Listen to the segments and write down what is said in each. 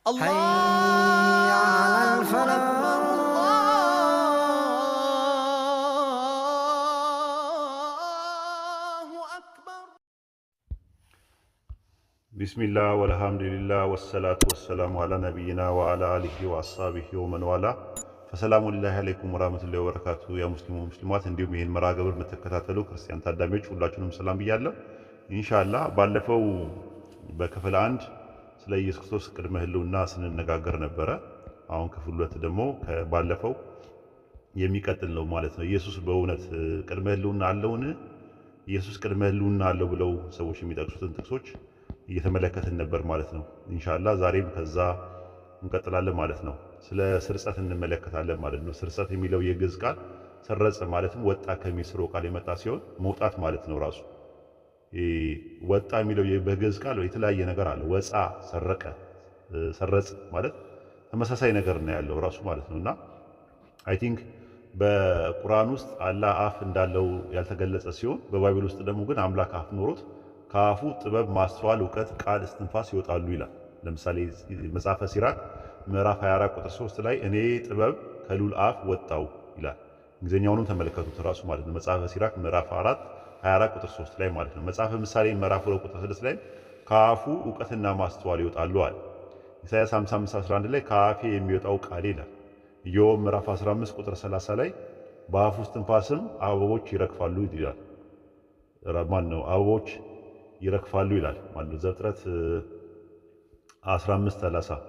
حي على الفلاح. الله أكبر. بسم الله والحمد لله والصلاة والسلام على نبينا وعلى آله وأصحابه ومن والاه فسلام الله عليكم ورحمة الله وبركاته يا مسلمون ومسلمات እንዲሁም ይህን መርሃ ግብር የምትከታተሉ ክርስቲያን ታዳሚዎች ሁላችሁንም ሰላም ብያለሁ። ኢንሻአላህ ባለፈው በክፍል 1 ስለ ኢየሱስ ክርስቶስ ቅድመ ህልውና ስንነጋገር ነበረ። አሁን ክፍል 2 ደግሞ ከባለፈው የሚቀጥል ነው ማለት ነው። ኢየሱስ በእውነት ቅድመ ህልውና አለውን? ኢየሱስ ቅድመ ህልውና አለው ብለው ሰዎች የሚጠቅሱትን ጥቅሶች እየተመለከትን ነበር ማለት ነው። ኢንሻአላህ ዛሬም ከዛ እንቀጥላለን ማለት ነው። ስለ ስርጸት እንመለከታለን ማለት ነው። ስርጸት የሚለው የግዕዝ ቃል ሰረጸ ማለትም ወጣ ከሚል ስርወ ቃል የመጣ ሲሆን መውጣት ማለት ነው። ራሱ ወጣ የሚለው በግዕዝ ቃል የተለያየ ነገር አለ። ወፃ፣ ሰረቀ፣ ሰረጽ ማለት ተመሳሳይ ነገር ነው ያለው ራሱ ማለት ነውና አይ ቲንክ በቁርአን ውስጥ አላህ አፍ እንዳለው ያልተገለጸ ሲሆን በባይብል ውስጥ ደግሞ ግን አምላክ አፍ ኖሮት ከአፉ ጥበብ፣ ማስተዋል፣ እውቀት፣ ቃል፣ እስትንፋስ ይወጣሉ ይላል። ለምሳሌ መጽሐፈ ሲራክ ምዕራፍ 24 ቁጥር 3 ላይ እኔ ጥበብ ከልዑል አፍ ወጣው ይላል። እንግሊዝኛውንም ተመለከቱት ራሱ ማለት ነው። መጽሐፈ ሲራክ ምዕራፍ 24 ቁጥር 3 ላይ ማለት ነው። መጽሐፈ ምሳሌ ምዕራፍ 2 ቁጥር 6 ላይ ከአፉ እውቀትና ማስተዋል ይወጣሉ አለ። ኢሳይያስ 55:11 ላይ ከአፌ የሚወጣው ቃል ይላል። ኢዮብ ምዕራፍ 15 ቁጥር 30 ላይ በአፉ እስትንፋስም አበቦች ይረግፋሉ ይላል። ማን ነው አበቦች ይረግፋሉ ይላል ማለት ነው። ዘፍጥረት 15:30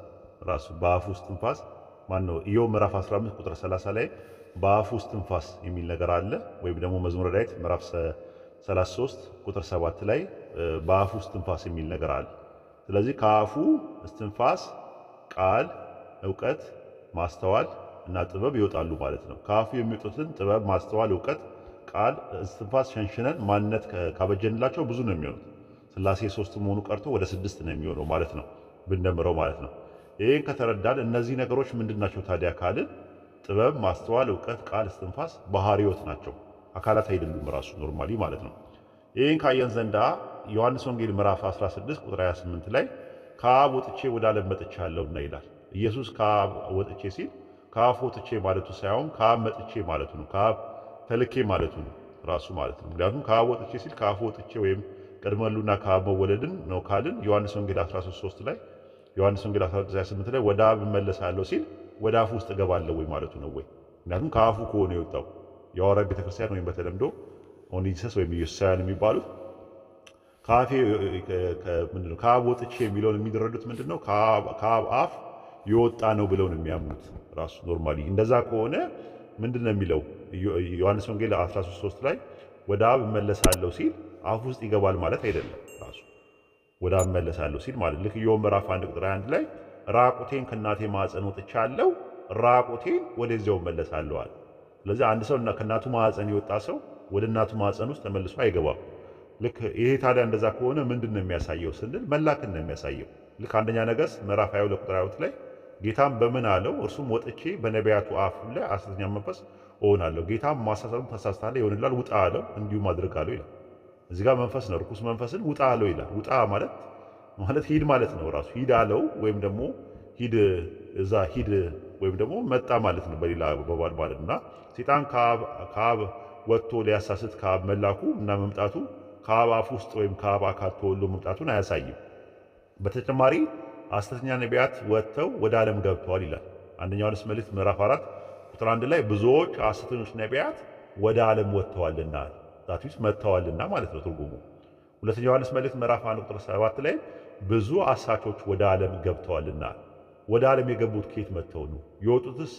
ራሱ በአፉ እስትንፋስ ማን ነው? ኢዮብ ምዕራፍ 15 ቁጥር 30 ላይ በአፉ እስትንፋስ የሚል ነገር አለ። ወይም ደግሞ መዝሙረ ዳዊት ምዕራፍ 33 ቁጥር 7 ላይ በአፉ እስትንፋስ የሚል ነገር አለ። ስለዚህ ከአፉ እስትንፋስ፣ ቃል፣ እውቀት፣ ማስተዋል እና ጥበብ ይወጣሉ ማለት ነው። ከአፉ የሚወጡትን ጥበብ፣ ማስተዋል፣ እውቀት፣ ቃል፣ እስትንፋስ ሸንሽነን ማንነት ካበጀንላቸው ብዙ ነው የሚሆኑት። ሥላሴ 3 መሆኑ ቀርቶ ወደ 6 ነው የሚሆነው ማለት ነው ብንደምረው ማለት ነው። ይህን ከተረዳን እነዚህ ነገሮች ምንድናቸው ታዲያ ካልን ጥበብ፣ ማስተዋል፣ እውቀት፣ ቃል፣ እስትንፋስ ባህሪዎት ናቸው፣ አካላት አይደሉም ራሱ ኖርማሊ ማለት ነው። ይህን ካየን ዘንዳ ዮሐንስ ወንጌል ምዕራፍ 16 ቁጥር 28 ላይ ከአብ ወጥቼ ወደ ዓለም መጥቻለሁና ይላል። ኢየሱስ ከአብ ወጥቼ ሲል ከአብ ወጥቼ ማለቱ ሳይሆን ከአብ መጥቼ ማለቱ ነው። ከአብ ተልኬ ማለቱ ነው ራሱ ማለት ነው። ምክንያቱም ከአብ ወጥቼ ሲል ከአብ ወጥቼ ወይም ቅድመ ህልውና ከአብ መወለድን ነው ካልን ዮሐንስ ወንጌል 13:3 ላይ ዮሐንስ ወንጌል 19:28 ላይ ወደ አብ እመለሳለሁ ሲል ወደ አፉ ውስጥ እገባለሁ ወይ ማለቱ ነው ወይ? ምክንያቱም ከአፉ ከሆነ የወጣው የሐዋርያት ቤተክርስቲያን ወይም በተለምዶ ኦኒጂሰስ ወይም ኢየሱሳውያን የሚባሉት ከአፌ ምንድነው ከአብ ወጥቼ የሚለውን የሚደረዱት ምንድነው ከአብ አፍ የወጣ ነው ብለው ነው የሚያምኑት ራሱ ኖርማሊ። እንደዛ ከሆነ ምንድነው የሚለው ዮሐንስ ወንጌል 13:3 ላይ ወደ አብ እመለሳለሁ ሲል አፍ ውስጥ ይገባል ማለት አይደለም። ራሱ ወደ አብ እመለሳለሁ ሲል ማለት ልክ ኢዮብ ምዕራፍ 1 ቁጥር 1 ላይ ራቁቴን ከእናቴ ማዕፀን ወጥቻለሁ ራቁቴን ወደዚያው እመለሳለሁ አለ። ስለዚህ አንድ ሰው ከእናቱ ማዕፀን የወጣ ሰው ወደ እናቱ ማዕፀን ውስጥ ተመልሶ አይገባም። ልክ ይሄ ታዲያ እንደዛ ከሆነ ምንድነው የሚያሳየው ስንል መላክን ነው የሚያሳየው። ልክ አንደኛ ነገሥት ምዕራፍ 22 ቁጥር 22 ላይ ጌታም በምን አለው? እርሱም ወጥቼ በነቢያቱ አፍ ላይ ሐሰተኛ መንፈስ እሆናለሁ። ጌታም ማሳሰቡን ተሳስተሃል ይሆንላል ውጣ አለው፣ እንዲሁም አድርግ አለው ይላል። እዚህ ጋር መንፈስ ነው፣ ርኩስ መንፈስን ውጣ አለው ይላል። ውጣ ማለት ሂድ ማለት ነው። ራሱ ሂድ አለው ወይም ደግሞ ሂድ እዛ ሂድ ወይም ደግሞ መጣ ማለት ነው በሌላ አባባል ማለት እና ሰይጣን ከአብ ወጥቶ ሊያሳስት ከአብ መላኩ እና መምጣቱ ከአብ አፍ ውስጥ ወይም ከአብ አካል ተወልዶ መምጣቱን አያሳይም። በተጨማሪ ሐሰተኛ ነቢያት ወጥተው ወደ ዓለም ገብተዋል ይላል። አንደኛ ዮሐንስ መልእክት ምዕራፍ 4 ቁጥር 1 ላይ ብዙዎች ሐሰተኞች ነቢያት ወደ ዓለም ወጥተዋልና ዛቲስ መጥተዋልና ማለት ነው ትርጉሙ። ሁለተኛ ዮሐንስ መልእክት ምዕራፍ 1 ቁጥር 7 ላይ ብዙ አሳቾች ወደ ዓለም ገብተዋልና። ወደ ዓለም የገቡት ከየት መጥተው ነው? የወጡትስ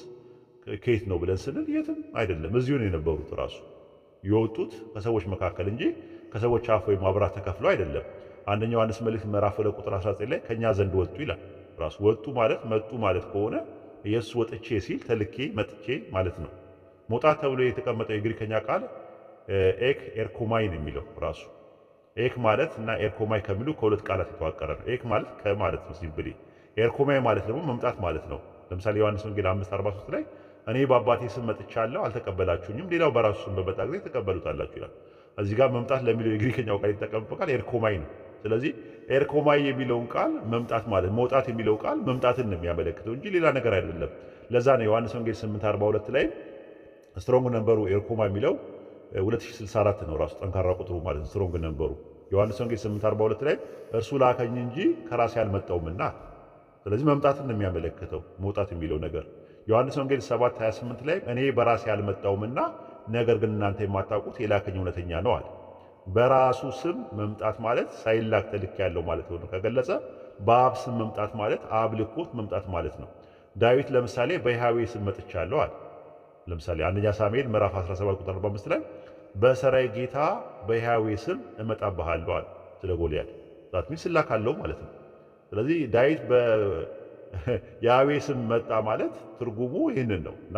ከየት ነው ብለን ስንል የትም አይደለም፣ እዚሁ ነው የነበሩት። ራሱ የወጡት ከሰዎች መካከል እንጂ ከሰዎች አፍ ወይም ማብራት ተከፍለው አይደለም። አንደኛ ዮሐንስ መልእክት ምዕራፍ 2 ቁጥር 19 ላይ ከኛ ዘንድ ወጡ ይላል። ራሱ ወጡ ማለት መጡ ማለት ከሆነ ኢየሱስ ወጥቼ ሲል ተልኬ መጥቼ ማለት ነው። መውጣት ተብሎ የተቀመጠው የግሪከኛ ቃል ኤክ ኤርኮማይ ነው የሚለው ራሱ ኤክ ማለት እና ኤርኮማይ ከሚሉ ከሁለት ቃላት የተዋቀረ ነው። ኤክ ማለት ከማለት ነው ሲምፕሊ። ኤርኮማይ ማለት ደግሞ መምጣት ማለት ነው። ለምሳሌ ዮሐንስ ወንጌል 5:43 ላይ እኔ በአባቴ ስም መጥቻለሁ አልተቀበላችሁኝም፣ ሌላው በራሱ ስም በመጣ ጊዜ ተቀበሉታላችሁ ይላል። እዚህ ጋር መምጣት ለሚለው የግሪከኛው ቃል የተጠቀመው ቃል ኤርኮማይ ነው። ስለዚህ ኤርኮማይ የሚለውን ቃል መምጣት ማለት መውጣት የሚለው ቃል መምጣትን ነው የሚያመለክተው እንጂ ሌላ ነገር አይደለም። ለዛ ነው ዮሐንስ ወንጌል 8:42 ላይ ስትሮንግ ነምበሩ ኤርኮማ የሚለው 2064 ነው ራሱ ጠንካራ ቁጥሩ ማለት ስትሮንግ ነምበሩ። ዮሐንስ ወንጌል 8:42 ላይ እርሱ ላከኝ እንጂ ከራሴ አልመጣሁምና። ስለዚህ መምጣትን ነው የሚያመለክተው መውጣት የሚለው ነገር። ዮሐንስ ወንጌል 7:28 ላይ እኔ በራሴ አልመጣሁምና ነገር ግን እናንተ የማታውቁት የላከኝ እውነተኛ ነው አለ። በራሱ ስም መምጣት ማለት ሳይላክ ተልክ ያለው ማለት ነው ከገለጸ፣ በአብ ስም መምጣት ማለት አብ ልኮት መምጣት ማለት ነው። ዳዊት ለምሳሌ በያህዌ ስም መጥቻለሁ አለ። ለምሳሌ አንደኛ ሳሙኤል ምዕራፍ 17 ቁጥር 45 ላይ በሰራይ ጌታ በያህዌ ስም እመጣብሃለሁ አለ ስለ ጎልያድ። ዛት ሚስ ስላካለው ማለት ነው። ስለዚህ ዳዊት በያህዌ ስም መጣ ማለት ትርጉሙ ይህንን ነው እና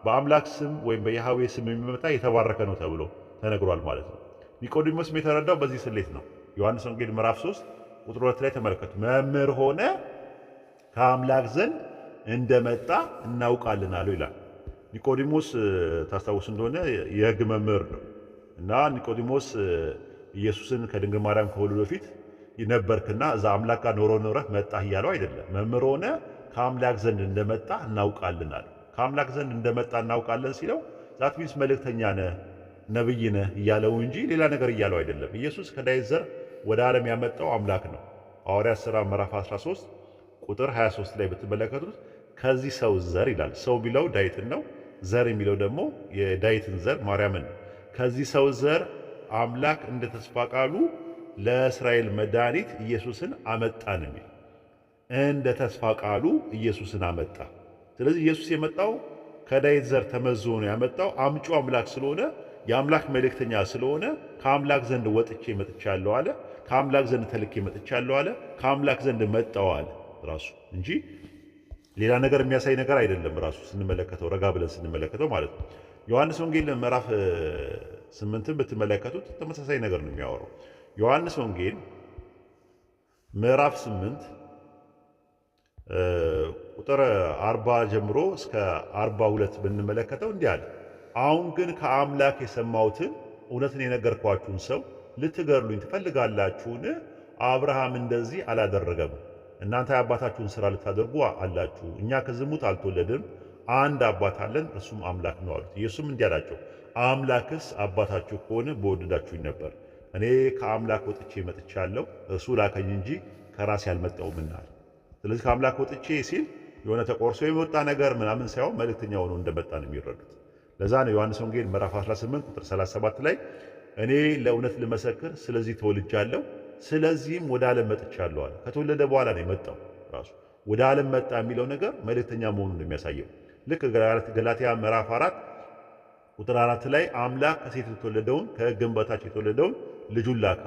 በአምላክ ስም ወይም በያህዌ ስም የሚመጣ የተባረከ ነው ተብሎ ተነግሯል ማለት ነው። ኒቆዲሞስም የተረዳው በዚህ ስሌት ነው። ዮሐንስ ወንጌል ምዕራፍ 3 ቁጥር 2 ላይ ተመልከቱ። መምህር ሆነ ከአምላክ ዘንድ እንደመጣ እናውቃለን አለው ይላል። ኒቆዲሞስ ታስታውስ እንደሆነ የሕግ መምህር ነው እና ኒቆዲሞስ ኢየሱስን ከድንግል ማርያም ከወለዱ በፊት ነበርክና እዛ አምላክ ጋር ኖረህ መጣህ እያለው አይደለም። መምህር ሆነ ከአምላክ ዘንድ እንደመጣ እናውቃለን አለው። ከአምላክ ዘንድ እንደመጣ እናውቃለን ሲለው ዛት ሚንስ መልእክተኛ ነህ ነብይ ነህ እያለው እንጂ ሌላ ነገር እያለው አይደለም። ኢየሱስ ከዳዊት ዘር ወደ ዓለም ያመጣው አምላክ ነው። ሐዋርያት ሥራ ምዕራፍ 13 ቁጥር 23 ላይ ብትመለከቱት ከዚህ ሰው ዘር ይላል። ሰው ቢለው ዳዊትን ነው። ዘር የሚለው ደግሞ የዳዊትን ዘር ማርያምን ነው። ከዚህ ሰው ዘር አምላክ እንደ ተስፋ ቃሉ ለእስራኤል መድኃኒት ኢየሱስን አመጣ ነው የሚል። እንደ ተስፋ ቃሉ ኢየሱስን አመጣ። ስለዚህ ኢየሱስ የመጣው ከዳዊት ዘር ተመዞ ነው ያመጣው። አምጩ አምላክ ስለሆነ የአምላክ መልእክተኛ ስለሆነ ከአምላክ ዘንድ ወጥቼ መጥቻለሁ አለ። ከአምላክ ዘንድ ተልኬ መጥቻለሁ አለ። ከአምላክ ዘንድ መጣው አለ ራሱ እንጂ ሌላ ነገር የሚያሳይ ነገር አይደለም። ራሱ ስንመለከተው ረጋ ብለን ስንመለከተው ማለት ነው። ዮሐንስ ወንጌል ምዕራፍ 8ን ብትመለከቱት ተመሳሳይ ነገር ነው የሚያወራው። ዮሐንስ ወንጌል ምዕራፍ 8 ቁጥር 40 ጀምሮ እስከ 42 ብንመለከተው እንዲህ አለ። አሁን ግን ከአምላክ የሰማሁትን እውነትን የነገርኳችሁን ሰው ልትገድሉኝ ትፈልጋላችሁን? አብርሃም እንደዚህ አላደረገም። እናንተ የአባታችሁን ሥራ ልታደርጉ አላችሁ። እኛ ከዝሙት አልተወለድም፣ አንድ አባት አለን፣ እርሱም አምላክ ነው አሉት። ኢየሱስም እንዲህ አላቸው፣ አምላክስ አባታችሁ ከሆነ በወደዳችሁኝ ነበር። እኔ ከአምላክ ወጥቼ መጥቻለሁ፣ እርሱ ላከኝ እንጂ ከራሴ አልመጣሁምና አለ። ስለዚህ ከአምላክ ወጥቼ ሲል የሆነ ተቆርሶ የወጣ ነገር ምናምን ሳይሆን መልእክተኛ ሆኖ እንደመጣ ነው የሚረዱት። ለዛ ነው ዮሐንስ ወንጌል ምዕራፍ 18 ቁጥር 37 ላይ እኔ ለእውነት ልመሰክር ስለዚህ ተወልጃለሁ፣ ስለዚህም ወደ ዓለም መጥቻለሁ አለ። ከተወለደ በኋላ ነው የመጣው። ራሱ ወደ ዓለም መጣ የሚለው ነገር መልእክተኛ መሆኑን ነው የሚያሳየው። ልክ ገላትያ ምዕራፍ 4 ቁጥር 4 ላይ አምላክ ከሴት የተወለደውን ከሕግም በታች የተወለደውን ልጁን ላከ።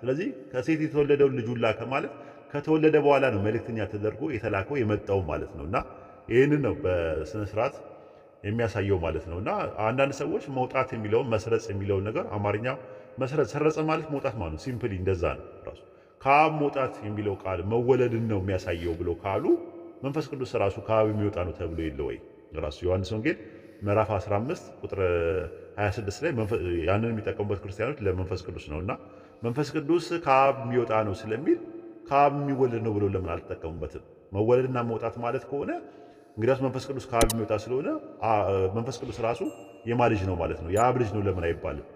ስለዚህ ከሴት የተወለደውን ልጁን ላከ ማለት ከተወለደ በኋላ ነው መልእክተኛ ተደርጎ የተላከው የመጣው ማለት ነው። እና ይህንን ነው በስነ ስርዓት የሚያሳየው ማለት ነው። እና አንዳንድ ሰዎች መውጣት የሚለውን መስረጽ የሚለውን ነገር አማርኛ መስረጽ ሰረጸ ማለት መውጣት ማለት ነው። ሲምፕሊ እንደዛ ነው። ራሱ ከአብ መውጣት የሚለው ቃል መወለድን ነው የሚያሳየው ብሎ ካሉ መንፈስ ቅዱስ ራሱ ከአብ የሚወጣ ነው ተብሎ የለ ወይ? ራሱ ዮሐንስ ወንጌል ምዕራፍ 15 ቁጥር 26 ላይ ያንን የሚጠቀሙበት ክርስቲያኖች ለመንፈስ ቅዱስ ነው እና መንፈስ ቅዱስ ከአብ የሚወጣ ነው ስለሚል ከአብ የሚወለድ ነው ብሎ ለምን አልተጠቀሙበትም? መወለድና መውጣት ማለት ከሆነ እንግዲያስ መንፈስ ቅዱስ ከአብ የሚወጣ ስለሆነ መንፈስ ቅዱስ ራሱ የማ ልጅ ነው ማለት ነው? የአብ ልጅ ነው ለምን አይባልም?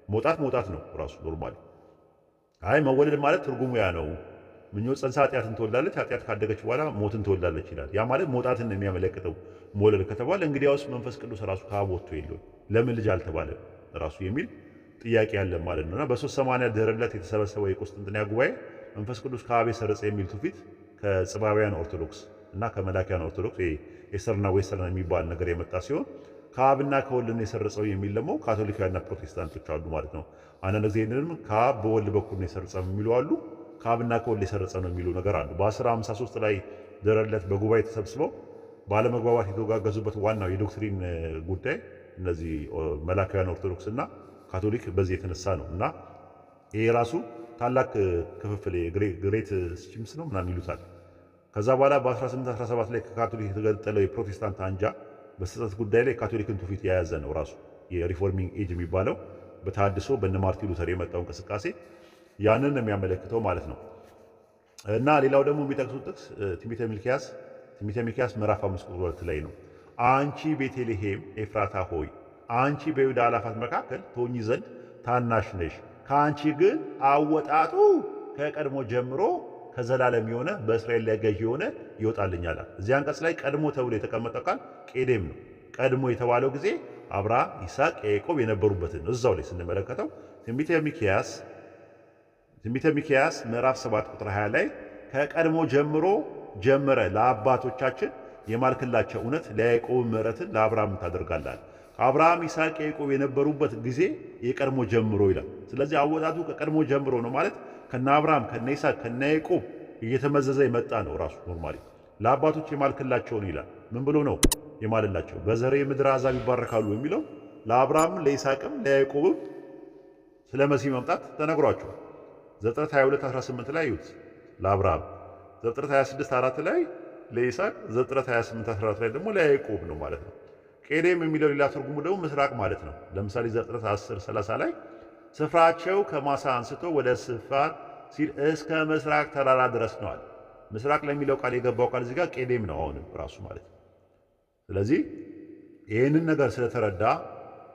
መውጣት ነው ራሱ ኖርማሊ። አይ መወለድ ማለት ትርጉሙ ያ ነው። ምኞት ጸንሳ ኃጢአትን ትወልዳለች፣ ኃጢአት ካደገች በኋላ ሞትን ትወልዳለች ይላል። ያ ማለት መውጣትን ነው የሚያመለክተው መወለድ ከተባለ እንግዲያውስ መንፈስ ቅዱስ ራሱ ከአብ ወጥቶ የለው ለምን ልጅ አልተባለም ራሱ የሚል ጥያቄ ያለ ማለት ነውና በ380 ድህረ ልደት የተሰበሰበው የቁስጥንጥንያ ጉባኤ መንፈስ ቅዱስ ከአብ የሰረጸ የሚል ትውፊት ከጽባውያን ኦርቶዶክስ እና ከመላኪያን ኦርቶዶክስ ኤስተርና ዌስተርን የሚባል ነገር የመጣ ሲሆን ከአብና ከወልድ ነው የሰረጸው የሚል ደግሞ ካቶሊካውያንና ፕሮቴስታንቶች አሉ ማለት ነው። አንዳንድ ጊዜ ይህንንም ከአብ በወልድ በኩል ነው የሰረጸ የሚሉ አሉ፣ ከአብና ከወልድ የሰረጸ ነው የሚሉ ነገር አሉ። በ1053 ላይ ድህረ ልደት በጉባኤ ተሰብስበው ባለመግባባት የተወጋገዙበት ዋናው የዶክትሪን ጉዳይ እነዚህ መላካውያን ኦርቶዶክስ እና ካቶሊክ በዚህ የተነሳ ነው እና ይሄ ራሱ ታላቅ ክፍፍል ግሬት ስቺምስ ነው ምናምን ይሉታል። ከዛ በኋላ በ1817 ላይ ከካቶሊክ የተገነጠለው የፕሮቴስታንት አንጃ በስህተት ጉዳይ ላይ ካቶሊክን ትውፊት የያዘ ነው። ራሱ የሪፎርሚንግ ኤጅ የሚባለው በተሐድሶ በነ ማርቲን ሉተር የመጣው እንቅስቃሴ ያንን የሚያመለክተው ማለት ነው። እና ሌላው ደግሞ የሚጠቅሱት ጥቅስ ትንቢተ ሚክያስ ምዕራፍ 5 ቁጥር 2 ላይ ነው። አንቺ ቤተልሔም ኤፍራታ ሆይ አንቺ በይሁዳ አእላፋት መካከል ትሆኚ ዘንድ ታናሽ ነሽ፣ ከአንቺ ግን አወጣጡ ከቀድሞ ጀምሮ ከዘላለም የሆነ በእስራኤል ላይ ገዥ የሆነ ይወጣልኛል። እዚህ አንቀጽ ላይ ቀድሞ ተብሎ የተቀመጠው ቃል ቄዴም ነው። ቀድሞ የተባለው ጊዜ አብርሃም፣ ይስሐቅ፣ ያዕቆብ የነበሩበትን እዛው ላይ ስንመለከተው ትንቢተ ሚክያስ ምዕራፍ 7 ቁጥር 20 ላይ ከቀድሞ ጀምሮ ጀምረ ለአባቶቻችን የማልክላቸው እውነት ለያዕቆብ ምሕረትን ለአብርሃም ታደርጋለህ። አብርሃም፣ ይስሐቅ፣ ያዕቆብ የነበሩበት ጊዜ የቀድሞ ጀምሮ ይላል። ስለዚህ አወጣቱ ከቀድሞ ጀምሮ ነው ማለት ከነ አብርሃም ከነ ይስሐቅ ከነ ያዕቆብ እየተመዘዘ የመጣ ነው። ራሱ ኖርማሊ ለአባቶች የማልክላቸውን ይላል። ምን ብሎ ነው የማልላቸው? በዘሬ ምድር አሕዛብ ይባረካሉ የሚለው ለአብርሃም ለይስሐቅም ለያዕቆብም ስለ መሲህ መምጣት ተነግሯቸዋል። ዘፍጥረት 22:18 ላይ ይዩት ለአብርሃም፣ ዘፍጥረት 26:4 ላይ ለይስሐቅ፣ ዘፍጥረት 28:14 ላይ ደግሞ ለያዕቆብ ነው ማለት ነው። ቄዴም የሚለው ሌላ ትርጉሙ ደግሞ ምስራቅ ማለት ነው። ለምሳሌ ዘፍጥረት 10:30 ላይ ስፍራቸው ከማሳ አንስቶ ወደ ስፋር ሲል እስከ ምስራቅ ተራራ ድረስ ነዋል። ምስራቅ ለሚለው ቃል የገባው ቃል እዚህ ጋር ቄዴም ነው አሁንም ራሱ ማለት ነው። ስለዚህ ይህንን ነገር ስለተረዳ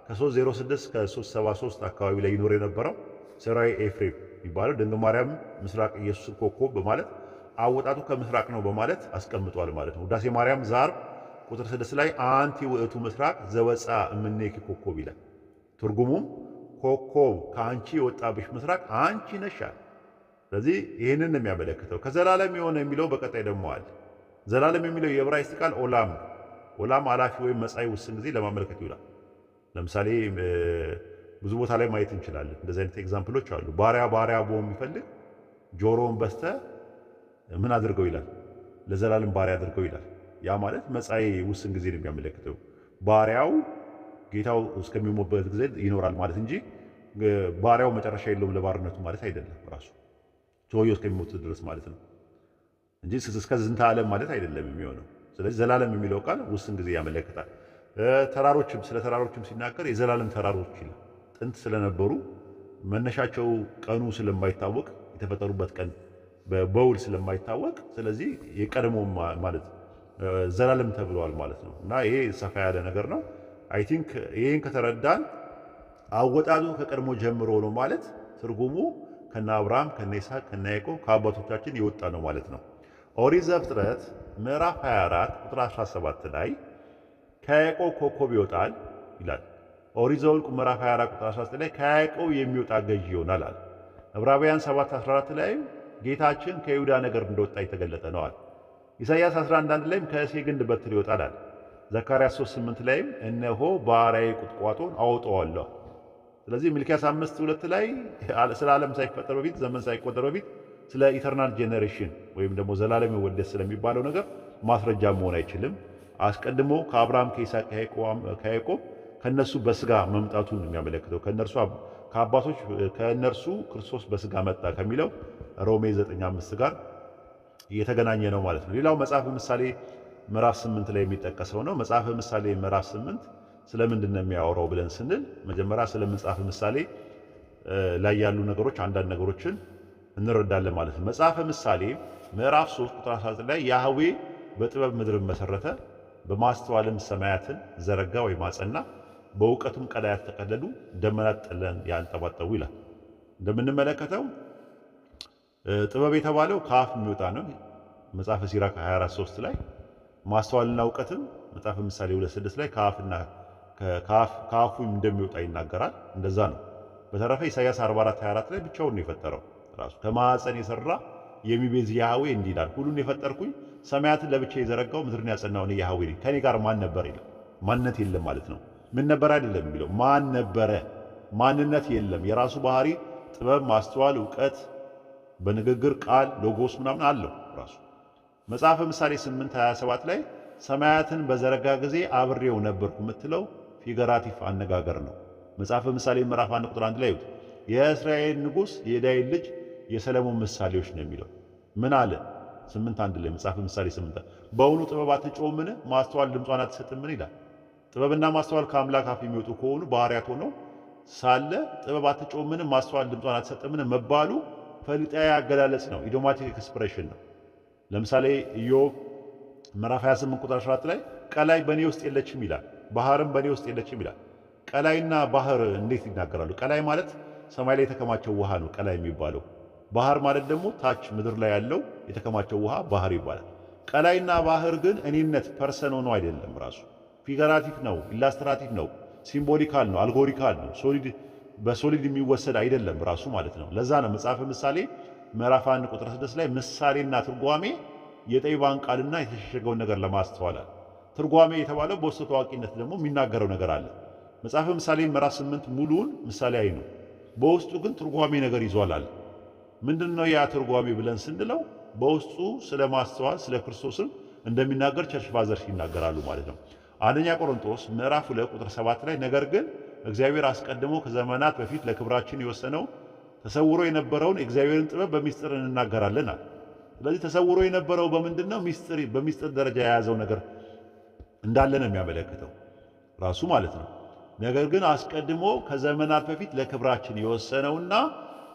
ከ306 እስከ 373 አካባቢ ላይ ይኖር የነበረው ሰራዊ ኤፍሬም የሚባለው ድንግል ማርያም ምስራቅ ኢየሱስን ኮከብ በማለት አወጣቱ ከምስራቅ ነው በማለት አስቀምጧል ማለት ነው። ውዳሴ ማርያም ዛር ቁጥር 6 ላይ አንቲ ውእቱ ምስራቅ ዘወፃ እምኔኪ ኮከብ ይላል። ትርጉሙም ኮከብ ከአንቺ የወጣብሽ ምስራቅ አንቺ ነሻል። ስለዚህ ይህንን ነው የሚያመለክተው። ከዘላለም የሆነ የሚለው በቀጣይ ደግሞ አለ። ዘላለም የሚለው የዕብራይስጥ ቃል ኦላም ነው። ኦላም አላፊ ወይም መጻኢ ውስን ጊዜ ለማመልከት ይውላል። ለምሳሌ ብዙ ቦታ ላይ ማየት እንችላለን። እንደዚህ አይነት ኤግዛምፕሎች አሉ። ባሪያ ቦ የሚፈልግ ጆሮውን በስተ ምን አድርገው ይላል፣ ለዘላለም ባሪያ አድርገው ይላል። ያ ማለት መጻኢ ውስን ጊዜ ነው የሚያመለክተው። ባሪያው ጌታው እስከሚሞትበት ጊዜ ይኖራል ማለት እንጂ ባሪያው መጨረሻ የለውም ለባርነቱ ማለት አይደለም። ራሱ ሰውየው እስከሚሞት ድረስ ማለት ነው እንጂ እስከ ዝንተ ዓለም ማለት አይደለም የሚሆነው። ስለዚህ ዘላለም የሚለው ቃል ውስን ጊዜ ያመለክታል። ስለ ተራሮችም ሲናገር የዘላለም ተራሮች ይላል። ጥንት ስለነበሩ መነሻቸው ቀኑ ስለማይታወቅ የተፈጠሩበት ቀን በውል ስለማይታወቅ ስለዚህ የቀድሞ ማለት ዘላለም ተብለዋል ማለት ነው። እና ይሄ ሰፋ ያለ ነገር ነው። አይ ቲንክ ይሄን ከተረዳን አወጣጡ ከቀድሞ ጀምሮ ነው ማለት ትርጉሙ ከነ አብርሃም ከነ ይስሐቅ ከነ ያዕቆብ ከአባቶቻችን የወጣ ነው ማለት ነው። ኦሪት ዘፍጥረት ምዕራፍ 24 ቁጥር 17 ላይ ከያዕቆብ ኮከብ ይወጣል ይላል። ኦሪት ዘኍልቍ ምዕራፍ 24 ቁጥር 19 ላይ ከያዕቆብ የሚወጣ ገዥ ይሆናል አለ። ዕብራውያን 7:14 ላይ ጌታችን ከይሁዳ ነገር እንደወጣ የተገለጠ ነው አለ። ኢሳይያስ 11:1 ላይም ከእሴይ ግንድ በትር ይወጣል አለ። ዘካርያስ 3:8 ላይም እነሆ ባሪያዬ ቁጥቋጦን አወጣዋለሁ። ስለዚህ ሚልክያስ 5:2 ላይ ስለ ዓለም ሳይፈጠር በፊት ዘመን ሳይቆጠር በፊት ስለ ኢተርናል ጄኔሬሽን ወይም ደግሞ ዘላለም ወልደት ስለሚባለው ነገር ማስረጃ መሆን አይችልም። አስቀድሞ ከአብርሃም ከይስሐቅ ከያዕቆብ ከነሱ በስጋ መምጣቱን የሚያመለክተው ከአባቶች ከነርሱ ክርስቶስ በስጋ መጣ ከሚለው ሮሜ 9:5 ጋር እየተገናኘ ነው ማለት ነው። ሌላው መጽሐፈ ምሳሌ ምዕራፍ 8 ላይ የሚጠቀሰው ነው። መጽሐፈ ምሳሌ ምዕራፍ 8 ስለምንድን ነው የሚያወራው ብለን ስንል መጀመሪያ ስለ መጽሐፈ ምሳሌ ላይ ያሉ ነገሮች አንዳንድ ነገሮችን እንረዳለን ማለት ነው። መጽሐፈ ምሳሌ ምዕራፍ 3 ቁጥር 19 ላይ ያህዌ በጥበብ ምድርን መሰረተ፣ በማስተዋልም ሰማያትን ዘረጋ ወይም አጸና፣ በእውቀቱም ቀላያት ተቀደዱ፣ ደመናት ጠለን ያንጠባጠቡ ይላል። እንደምንመለከተው ጥበብ የተባለው ከአፍ የሚወጣ ነው። መጽሐፈ ሲራክ 24:3 ላይ ማስተዋልና እውቀትም መጽሐፈ ምሳሌ 2:6 ላይ ከአፉ እንደሚወጣ ይናገራል። እንደዛ ነው። በተረፈ ኢሳይያስ 44:24 ላይ ብቻውን ነው የፈጠረው ራሱ ከማዕፀን የሰራ የሚቤዝ ያህዌ እንዲህ ይላል፣ ሁሉን የፈጠርኩኝ ሰማያትን ለብቻ የዘረጋው ምድርን ያጸናው እኔ ያህዌ ነኝ፣ ከኔ ጋር ማን ነበር ይላል። ማንነት የለም ማለት ነው። ምን ነበር አይደለም የሚለው ማን ነበረ፣ ማንነት የለም። የራሱ ባህሪ፣ ጥበብ፣ ማስተዋል፣ እውቀት፣ በንግግር ቃል ሎጎስ ምናምን አለው ራሱ። መጽሐፈ ምሳሌ 8:27 ላይ ሰማያትን በዘረጋ ጊዜ አብሬው ነበርኩ የምትለው ፊገራቲቭ አነጋገር ነው። መጽሐፈ ምሳሌ ምዕራፍ 1 ቁጥር 1 ላይ የእስራኤል ንጉሥ የዳዊት ልጅ የሰለሞን ምሳሌዎች ነው የሚለው። ምን አለ 8:1 ላይ መጽሐፈ ምሳሌ 8 በእውኑ ጥበብ አትጮህምን? ማስተዋል ድምጿን አትሰጥምን? ይላል። ጥበብና ማስተዋል ከአምላክ አፍ የሚወጡ ከሆኑ ባህሪያት ሆነው ሳለ ጥበብ አትጮምንም፣ ማስተዋል ድምጿን አትሰጥምንም መባሉ ፈሊጣዊ አገላለጽ ነው፣ ኢዲዮማቲክ ኤክስፕሬሽን ነው። ለምሳሌ ኢዮብ ምዕራፍ 28 ቁጥር 14 ላይ ቀላይ በእኔ ውስጥ የለችም ይላል፣ ባህርም በእኔ ውስጥ የለችም ይላል። ቀላይና ባህር እንዴት ይናገራሉ? ቀላይ ማለት ሰማይ ላይ የተከማቸው ውሃ ነው ቀላይ የሚባለው። ባህር ማለት ደግሞ ታች ምድር ላይ ያለው የተከማቸው ውሃ ባህር ይባላል። ቀላይና ባህር ግን እኔነት ፐርሰን ሆኖ አይደለም፣ ራሱ ፊገራቲቭ ነው፣ ኢላስትራቲቭ ነው፣ ሲምቦሊካል ነው፣ አልጎሪካል ነው። በሶሊድ የሚወሰድ አይደለም ራሱ ማለት ነው። ለዛ ነው መጽሐፈ ምሳሌ ምዕራፍ 1 ቁጥር 6 ላይ ምሳሌና ትርጓሜ የጠቢባን ቃልና የተሸሸገውን ነገር ለማስተዋላል። ትርጓሜ የተባለው በውስጠ ታዋቂነት ደግሞ የሚናገረው ነገር አለ። መጽሐፈ ምሳሌ ምዕራፍ 8 ሙሉውን ምሳሌያዊ ነው፣ በውስጡ ግን ትርጓሜ ነገር ይዟል አለ። ምንድነው ያ ትርጓሜ ብለን ስንለው በውስጡ ስለ ማስተዋል ስለ ክርስቶስም እንደሚናገር ቸርች ፋዘርስ ይናገራሉ ማለት ነው። አንደኛ ቆሮንቶስ ምዕራፍ 2 ቁጥር 7 ላይ ነገር ግን እግዚአብሔር አስቀድሞ ከዘመናት በፊት ለክብራችን የወሰነው ተሰውሮ የነበረውን የእግዚአብሔርን ጥበብ በሚስጥር እንናገራለን አለ። ስለዚህ ተሰውሮ የነበረው በምንድነው? በሚስጥር ደረጃ የያዘው ነገር እንዳለ ነው የሚያመለክተው ራሱ ማለት ነው። ነገር ግን አስቀድሞ ከዘመናት በፊት ለክብራችን የወሰነውና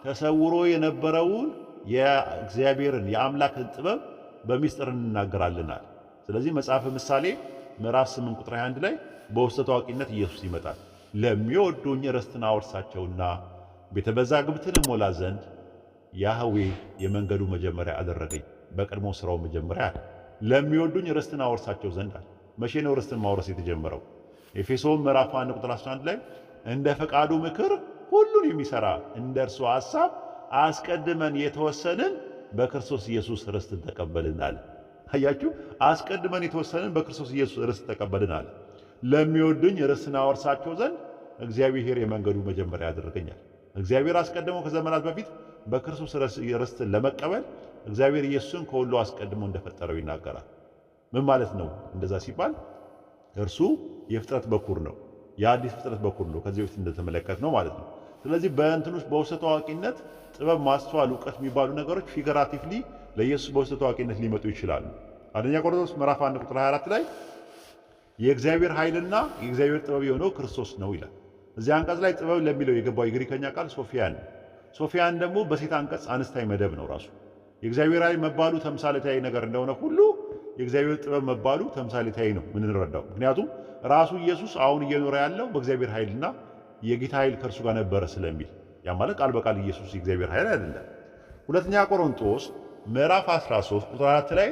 ተሰውሮ የነበረውን የእግዚአብሔርን የአምላክን ጥበብ በሚስጥር እንናገራለናል። ስለዚህ መጽሐፈ ምሳሌ ምዕራፍ 8 ቁጥር 21 ላይ በውስጠ ታዋቂነት ኢየሱስ ይመጣል። ለሚወዱኝ ርስትን አወርሳቸውና ቤተ መዛግብትን እሞላ ዘንድ ያህዌ የመንገዱ መጀመሪያ አደረገኝ፣ በቀድሞ ስራው መጀመሪያ አለ። ለሚወዱኝ ርስትን አወርሳቸው ዘንድ አለ። መቼ ነው ርስትን ማውረስ የተጀመረው? ኤፌሶን ምዕራፍ 1 ቁጥር 11 ላይ እንደ ፈቃዱ ምክር ሁሉን የሚሰራ እንደ እርሱ ሐሳብ አስቀድመን የተወሰንን በክርስቶስ ኢየሱስ ርስትን ተቀበልን አለ። አያችሁ፣ አስቀድመን የተወሰንን በክርስቶስ ኢየሱስ ርስት ተቀበልን አለ። ለሚወዱኝ ርስትን አወርሳቸው ዘንድ እግዚአብሔር የመንገዱ መጀመሪያ ያደረገኛል። እግዚአብሔር አስቀድሞ ከዘመናት በፊት በክርስቶስ ርስትን ለመቀበል እግዚአብሔር ኢየሱስን ከሁሉ አስቀድሞ እንደፈጠረው ይናገራል። ምን ማለት ነው? እንደዛ ሲባል እርሱ የፍጥረት በኩር ነው፣ የአዲስ ፍጥረት በኩር ነው፣ ከዚህ በፊት እንደተመለከትነው ማለት ነው። ስለዚህ በእንትኖች በውስጠ ታዋቂነት ጥበብ፣ ማስተዋል፣ እውቀት የሚባሉ ነገሮች ፊገራቲቭሊ ለኢየሱስ በውስጠ ታዋቂነት ሊመጡ ይችላሉ። አንደኛ ቆሮንቶስ ምዕራፍ 1 ቁጥር 24 ላይ የእግዚአብሔር ኃይልና የእግዚአብሔር ጥበብ የሆነው ክርስቶስ ነው ይላል። እዚህ አንቀጽ ላይ ጥበብ ለሚለው የገባው የግሪከኛ ቃል ሶፊያን ነው። ሶፊያን ደግሞ በሴት አንቀጽ አንስታይ መደብ ነው። ራሱ የእግዚአብሔር ኃይል መባሉ ተምሳሌታዊ ነገር እንደሆነ ሁሉ የእግዚአብሔር ጥበብ መባሉ ተምሳሌታዊ ነው ምንረዳው። ምክንያቱም ራሱ ኢየሱስ አሁን እየኖረ ያለው በእግዚአብሔር ኃይልና የጌታ ኃይል ከእርሱ ጋር ነበረ ስለሚል ያ ማለት ቃል በቃል ኢየሱስ የእግዚአብሔር ኃይል አይደለም። ሁለተኛ ቆሮንቶስ ምዕራፍ 13 ቁጥር 4 ላይ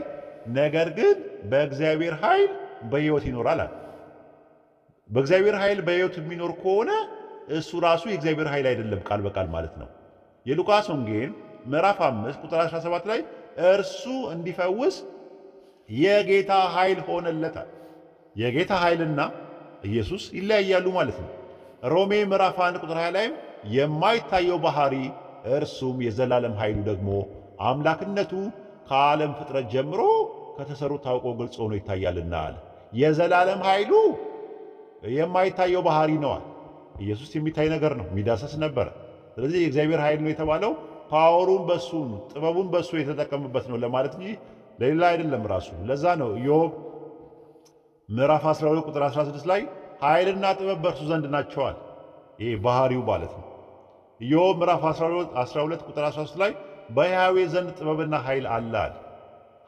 ነገር ግን በእግዚአብሔር ኃይል በሕይወት ይኖራል አለ። በእግዚአብሔር ኃይል በሕይወት የሚኖር ከሆነ እሱ ራሱ የእግዚአብሔር ኃይል አይደለም ቃል በቃል ማለት ነው። የሉቃስ ወንጌል ምዕራፍ 5 ቁጥር 17 ላይ እርሱ እንዲፈውስ የጌታ ኃይል ሆነለታል። የጌታ ኃይልና ኢየሱስ ይለያያሉ ማለት ነው። ሮሜ ምዕራፍ 1 ቁጥር 20 ላይም የማይታየው ባህሪ እርሱም የዘላለም ኃይሉ ደግሞ አምላክነቱ ከዓለም ፍጥረት ጀምሮ ከተሰሩ ታውቆ ግልጽ ሆኖ ይታያልና አለ። የዘላለም ኃይሉ የማይታየው ባህሪ ነዋል። ኢየሱስ የሚታይ ነገር ነው፣ የሚዳሰስ ነበረ። ስለዚህ የእግዚአብሔር ኃይል ነው የተባለው ፓወሩን በሱ ጥበቡን በሱ የተጠቀምበት ነው ለማለት እንጂ ለሌላ አይደለም ራሱ። ለዛ ነው ኢዮብ ምዕራፍ 12 ቁጥር 16 ላይ ኃይልና ጥበብ በእርሱ ዘንድ ናቸዋል። ይሄ ባህሪው ማለት ነው። ኢዮብ ምዕራፍ 12 ቁጥር 13 ላይ በያህዌ ዘንድ ጥበብና ኃይል አለ አለ።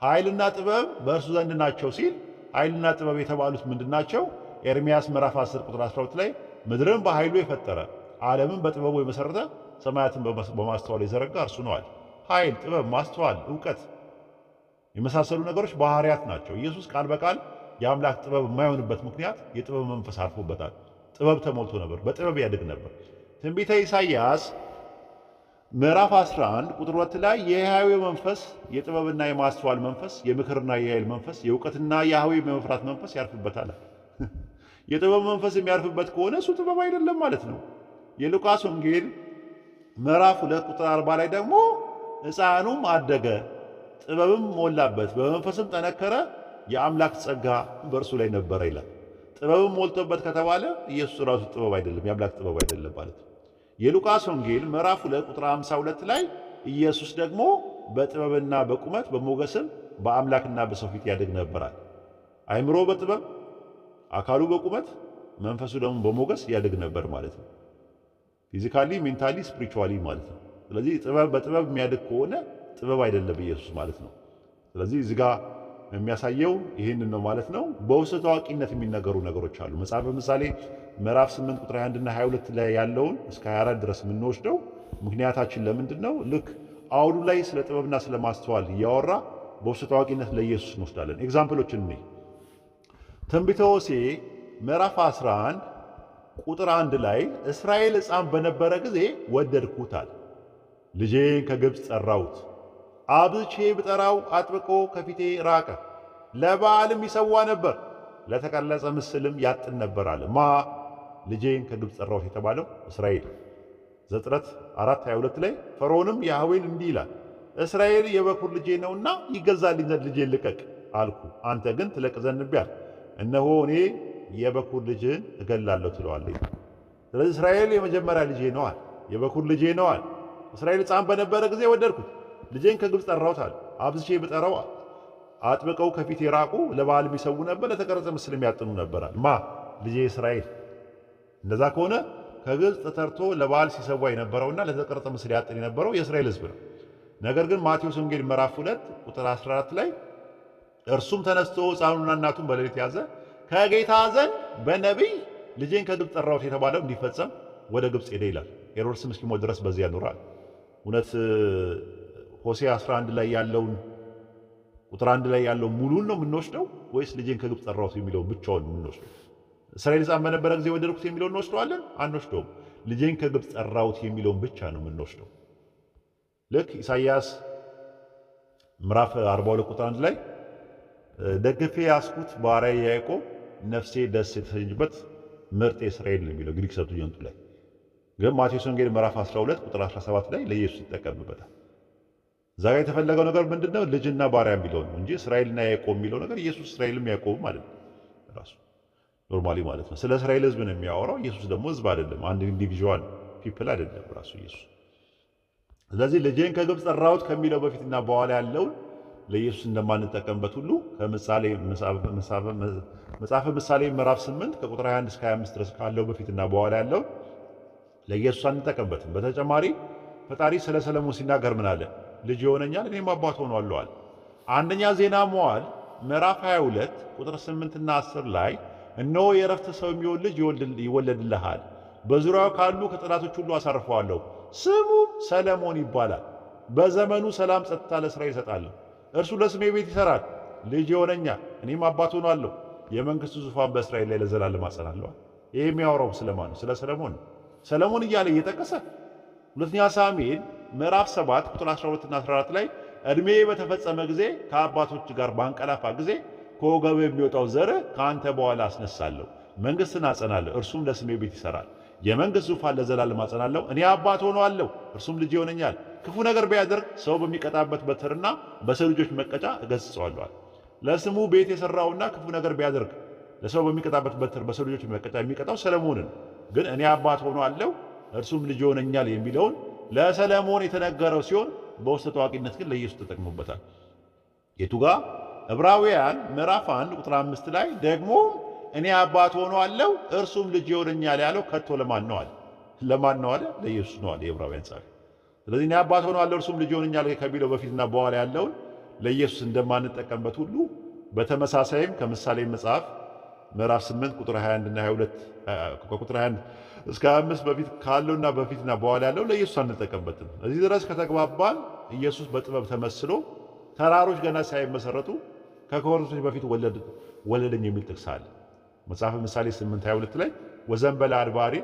ኃይልና ጥበብ በእርሱ ዘንድ ናቸው ሲል ኃይልና ጥበብ የተባሉት ምንድናቸው? ኤርምያስ ምዕራፍ 10 ቁጥር 12 ላይ ምድርን በኃይሉ የፈጠረ ዓለምን በጥበቡ የመሰረተ ሰማያትን በማስተዋል የዘረጋ እርሱ ነዋል። ኃይል፣ ጥበብ፣ ማስተዋል፣ እውቀት የመሳሰሉ ነገሮች ባህሪያት ናቸው። ኢየሱስ ቃል በቃል የአምላክ ጥበብ የማይሆንበት ምክንያት የጥበብ መንፈስ አርፎበታል። ጥበብ ተሞልቶ ነበር፣ በጥበብ ያድግ ነበር። ትንቢተ ኢሳይያስ ምዕራፍ 11 ቁጥር 2 ላይ የያህዌ መንፈስ የጥበብና የማስተዋል መንፈስ፣ የምክርና የኃይል መንፈስ፣ የእውቀትና የያህዌ የመፍራት መንፈስ ያርፍበታል። የጥበብ መንፈስ የሚያርፍበት ከሆነ እሱ ጥበብ አይደለም ማለት ነው። የሉቃስ ወንጌል ምዕራፍ 2 ቁጥር 40 ላይ ደግሞ ሕፃኑም አደገ ጥበብም ሞላበት በመንፈስም ጠነከረ የአምላክ ጸጋ በእርሱ ላይ ነበረ ይላል። ጥበብም ሞልቶበት ከተባለ ኢየሱስ ራሱ ጥበብ አይደለም፣ የአምላክ ጥበብ አይደለም ማለት ነው። የሉቃስ ወንጌል ምዕራፍ 2 ቁጥር 52 ላይ ኢየሱስ ደግሞ በጥበብና በቁመት በሞገስም በአምላክና በሰው ፊት ያድግ ነበራል። አይምሮ በጥበብ አካሉ በቁመት መንፈሱ ደግሞ በሞገስ ያድግ ነበር ማለት ነው። ፊዚካሊ፣ ሜንታሊ፣ ስፒሪቹዋሊ ማለት ነው። ስለዚህ በጥበብ የሚያድግ ከሆነ ጥበብ አይደለም ኢየሱስ ማለት ነው። ስለዚህ እዚህ ጋር የሚያሳየው ይህንን ነው ማለት ነው። በውስጥ ታዋቂነት የሚነገሩ ነገሮች አሉ። መጽሐፈ ምሳሌ ምዕራፍ 8 ቁጥር 21 እና 22 ላይ ያለውን እስከ 24 ድረስ የምንወስደው ምክንያታችን ለምንድን ነው? ልክ አውዱ ላይ ስለ ጥበብና ስለ ማስተዋል እያወራ በውስጥ ታዋቂነት ለኢየሱስ እንወስዳለን። ኤግዛምፕሎችን እኔ ትንቢተ ሆሴዕ ምዕራፍ 11 ቁጥር 1 ላይ እስራኤል ሕፃን በነበረ ጊዜ ወደድኩታል፣ ልጄን ከግብፅ ጠራሁት፣ አብዝቼ ብጠራው አጥብቆ ከፊቴ ራቀ። ለበዓልም ይሰዋ ነበር፣ ለተቀረጸ ምስልም ያጥን ነበር አለ። ማ ልጄን ከግብፅ ጠራሁት የተባለው እስራኤል። ዘፍጥረት 4:22 ላይ ፈርዖንም ያህዌን እንዲህ ይላል፣ እስራኤል የበኩር ልጄ ነውና ይገዛልኝ ዘንድ ልጄን ልቀቅ አልኩ፣ አንተ ግን ትለቅ ዘንድ እምቢ አልክ። እነሆ እኔ የበኩር ልጅን እገላለሁ ትለዋለህ። ስለዚህ እስራኤል የመጀመሪያ ልጄ ነዋል፣ የበኩር ልጄ ነዋል። እስራኤል ሕፃን በነበረ ጊዜ ወደድኩት፣ ልጄን ከግብፅ ጠራሁት አለ። አብዝቼ ብጠራው አጥብቀው ከፊት የራቁ፣ ለበዓል የሚሰዉ ነበር፣ ለተቀረጸ ምስል የሚያጥኑ ነበራል። ማ ልጄ እስራኤል። እንደዛ ከሆነ ከግብፅ ተጠርቶ ለበዓል ሲሰዋ የነበረውና ለተቀረጸ ምስል ያጥን የነበረው የእስራኤል ሕዝብ ነው። ነገር ግን ማቴዎስ ወንጌል ምዕራፍ 2 ቁጥር 14 ላይ እርሱም ተነስቶ ሕፃኑና እናቱን በሌሊት ያዘ፣ ከጌታ ዘንድ በነቢይ ልጄን ከግብፅ ጠራሁት የተባለው እንዲፈጸም ወደ ግብፅ ሄደ ይላል። ሄሮድስም እስኪሞት ድረስ በዚያ ኖሯል። እውነት ሆሴዕ 11 ላይ ያለውን ቁጥር 1 ላይ ያለው ሙሉን ነው የምንወስደው ወይስ ልጄን ከግብፅ ጠራሁት የሚለውን ብቻውን የምንወስደው? እስራኤል ሕፃን በነበረ ጊዜ ወደድኩት የሚለውን እንወስደዋለን? አንወስደውም። ልጄን ከግብፅ ጠራሁት የሚለውን ብቻ ነው የምንወስደው። ልክ ኢሳይያስ ምዕራፍ 42 ቁጥር 1 ላይ ደግፌ ያስኩት ባሪያዬ ያዕቆብ ነፍሴ ደስ የተሰኘችበት ምርጥ እስራኤል ነው የሚለው ግሪክ ሰብትጀንቱ ላይ። ግን ማቴዎስ ወንጌል ምዕራፍ 12 ቁጥር 17 ላይ ለኢየሱስ ይጠቀምበታል። እዛ ጋር የተፈለገው ነገር ምንድነው? ልጅና ባሪያ የሚለው ነው እንጂ እስራኤልና ያዕቆብ የሚለው ነገር ኢየሱስ እስራኤልም ያዕቆብም አይደለም ራሱ ኖርማሊ ማለት ነው። ስለ እስራኤል ሕዝብ ነው የሚያወራው። ኢየሱስ ደግሞ ሕዝብ አይደለም፣ አንድ ኢንዲቪዥዋል ፒፕል አይደለም ራሱ ኢየሱስ። ስለዚህ ልጄን ከግብፅ ጠራሁት ከሚለው በፊትና በኋላ ያለውን ለኢየሱስ እንደማንጠቀምበት ሁሉ ከምሳሌ መጽሐፈ ምሳሌ ምዕራፍ 8 ከቁጥር 21 እስከ 25 ድረስ ካለው በፊትና በኋላ ያለውን ለኢየሱስ አንጠቀምበትም። በተጨማሪ ፈጣሪ ስለ ሰለሞን ሲናገር ምን አለ? ልጅ ይሆነኛል እኔም አባት ሆነዋለሁ አለ። አንደኛ ዜና መዋዕል ምዕራፍ 22 ቁጥር 8 እና 10 ላይ እነሆ የዕረፍት ሰው የሚሆን ልጅ ይወለድልሃል፣ በዙሪያው ካሉ ከጠላቶች ሁሉ አሳርፈዋለሁ፣ ስሙ ሰለሞን ይባላል። በዘመኑ ሰላም ጸጥታ ለእስራኤል እሰጣለሁ። እርሱ ለስሜ ቤት ይሠራል፣ ልጅ ይሆነኛል እኔም አባት ሆነዋለሁ፣ የመንግሥቱ ዙፋን በእስራኤል ላይ ለዘላለም አጸናለሁ። ይህ የሚያወራው ስለማን ነው? ስለ ሰለሞን ነው። ሰለሞን እያለ እየጠቀሰ ሁለተኛ ሳሙኤል ምዕራፍ 7 ቁጥር 12 እና 14 ላይ ዕድሜ በተፈጸመ ጊዜ ከአባቶች ጋር ባንቀላፋ ጊዜ ከወገብ የሚወጣው ዘር ከአንተ በኋላ አስነሳለሁ፣ መንግሥትን አጸናለሁ፣ እርሱም ለስሜ ቤት ይሠራል፣ የመንግሥት ዙፋን ለዘላለም አጸናለሁ። እኔ አባት ሆነዋለሁ፣ እርሱም ልጅ ይሆነኛል። ክፉ ነገር ቢያደርግ ሰው በሚቀጣበት በትርና በሰው ልጆች መቀጫ እገሥጸዋለሁ። ለስሙ ቤት የሠራውና ክፉ ነገር ቢያደርግ ለሰው በሚቀጣበት በትር በሰው ልጆች መቀጫ የሚቀጣው ሰለሞንን ግን እኔ አባት ሆነዋለሁ እርሱም ልጅ ይሆነኛል የሚለውን ለሰለሞን የተነገረው ሲሆን በውስጥ ታዋቂነት ግን ለኢየሱስ ተጠቅሞበታል። የቱ ጋር? ዕብራውያን ምዕራፍ 1 ቁጥር 5 ላይ ደግሞ እኔ አባት ሆነዋለሁ እርሱም ልጅ ይሆነኛል ያለው ከቶ ለማን ነው አለ? ለማን ነው አለ? ለኢየሱስ ነው አለ የዕብራውያን ጻፊ። ስለዚህ እኔ አባት ሆነዋለሁ እርሱም ልጅ ይሆነኛል ከሚለው በፊትና በኋላ ያለውን ለኢየሱስ እንደማንጠቀምበት ሁሉ በተመሳሳይም ከምሳሌ መጽሐፍ ምዕራፍ 8 ቁጥር 21 እና 22 ከቁጥር 21 እስከ 25 በፊት ካለውና በፊትና በኋላ ያለው ለኢየሱስ አንጠቀምበትም። እዚህ ድረስ ከተግባባን ኢየሱስ በጥበብ ተመስሎ ተራሮች ገና ሳይመሰረቱ ከኮረብቶች በፊት ወለደኝ የሚል ጥቅስ አለ። መጽሐፈ ምሳሌ 8:22 ላይ ወዘንበለ አድባሬ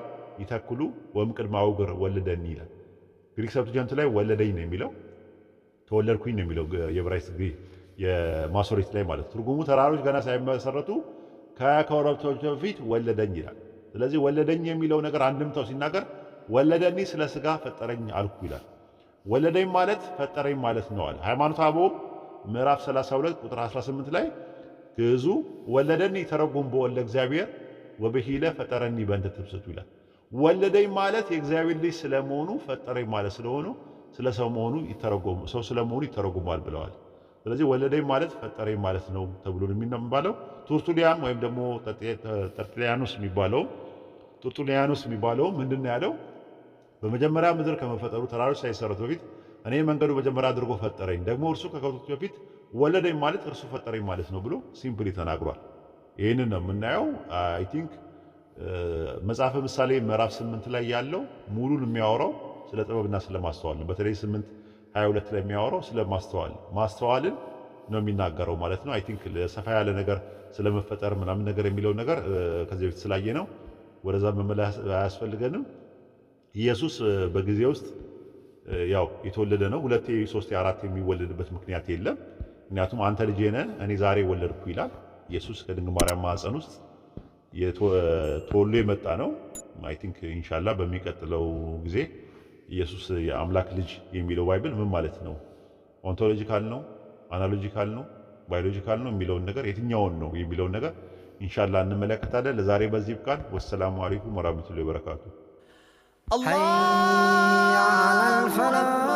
ይተክሉ ወእምቅድመ አውግር ወለደኒ ይላል። ግሪክ ሰብትጀንቱ ላይ ወለደኝ ነው የሚለው፣ ተወለድኩኝ ነው የሚለው የዕብራይስጥ የማሶሬት ላይ ማለት። ትርጉሙ ተራሮች ገና ሳይመሰረቱ ከኮረብቶች በፊት ወለደኝ ይላል። ስለዚህ ወለደኝ የሚለው ነገር አንድምታው ሲናገር ወለደኒ ስለ ሥጋ ፈጠረኝ አልኩ ይላል። ወለደኝ ማለት ፈጠረኝ ማለት ነው አለ። ሃይማኖተ አበው ምዕራፍ 32 ቁጥር 18 ላይ ግዕዙ ወለደኒ ተረጉም በወልደ እግዚአብሔር ወበሂለ ፈጠረኒ በእንተ ትብስቱ ይላል። ወለደኝ ማለት የእግዚአብሔር ልጅ ስለመሆኑ ፈጠረኝ ማለት ስለሆኑ ስለ ሰው መሆኑ ይተረጎም ሰው ስለመሆኑ ይተረጉማል ብለዋል። ስለዚህ ወለደኝ ማለት ፈጠረኝ ማለት ነው ተብሎ የሚባለው ቱርቱሊያን ወይም ደግሞ ተርቱሊያኖስ የሚባለው ምንድን ነው ያለው? በመጀመሪያ ምድር ከመፈጠሩ ተራሮች ሳይሰሩት በፊት እኔ መንገዱ መጀመሪያ አድርጎ ፈጠረኝ፣ ደግሞ እርሱ ከከብቶች በፊት ወለደኝ ማለት እርሱ ፈጠረኝ ማለት ነው ብሎ ሲምፕሊ ተናግሯል። ይህንን ነው የምናየው። አይ ቲንክ መጽሐፈ ምሳሌ ምዕራፍ 8 ላይ ያለው ሙሉን የሚያወራው ስለ ጥበብና ስለ ማስተዋል ነው። በተለይ 8:22 ላይ የሚያወራው ስለ ማስተዋልን ነው የሚናገረው ማለት ነው። አይ ቲንክ ሰፋ ያለ ነገር ስለመፈጠር ምናምን ነገር የሚለው ነገር ከዚህ በፊት ስላየ ነው ወደዛ መመለስ አያስፈልገንም። ኢየሱስ በጊዜ ውስጥ ያው የተወለደ ነው። 2 3 4 የሚወለድበት ምክንያት የለም። ምክንያቱም አንተ ልጄ ነህ እኔ ዛሬ ወለድኩ ይላል። ኢየሱስ ከድንግል ማርያም ማህፀን ውስጥ ተወልዶ የመጣ ነው። አይ ቲንክ ኢንሻአላህ በሚቀጥለው ጊዜ ኢየሱስ የአምላክ ልጅ የሚለው ባይብል ምን ማለት ነው? ኦንቶሎጂካል ነው፣ አናሎጂካል ነው፣ ባዮሎጂካል ነው የሚለውን ነገር የትኛውን ነው የሚለውን ነገር ኢንሻአላህ እንመለከታለን። ለዛሬ በዚህ ብቃን። ወሰላሙ አለይኩም ወራህመቱላሂ ወበረካቱ። حي على الفلاح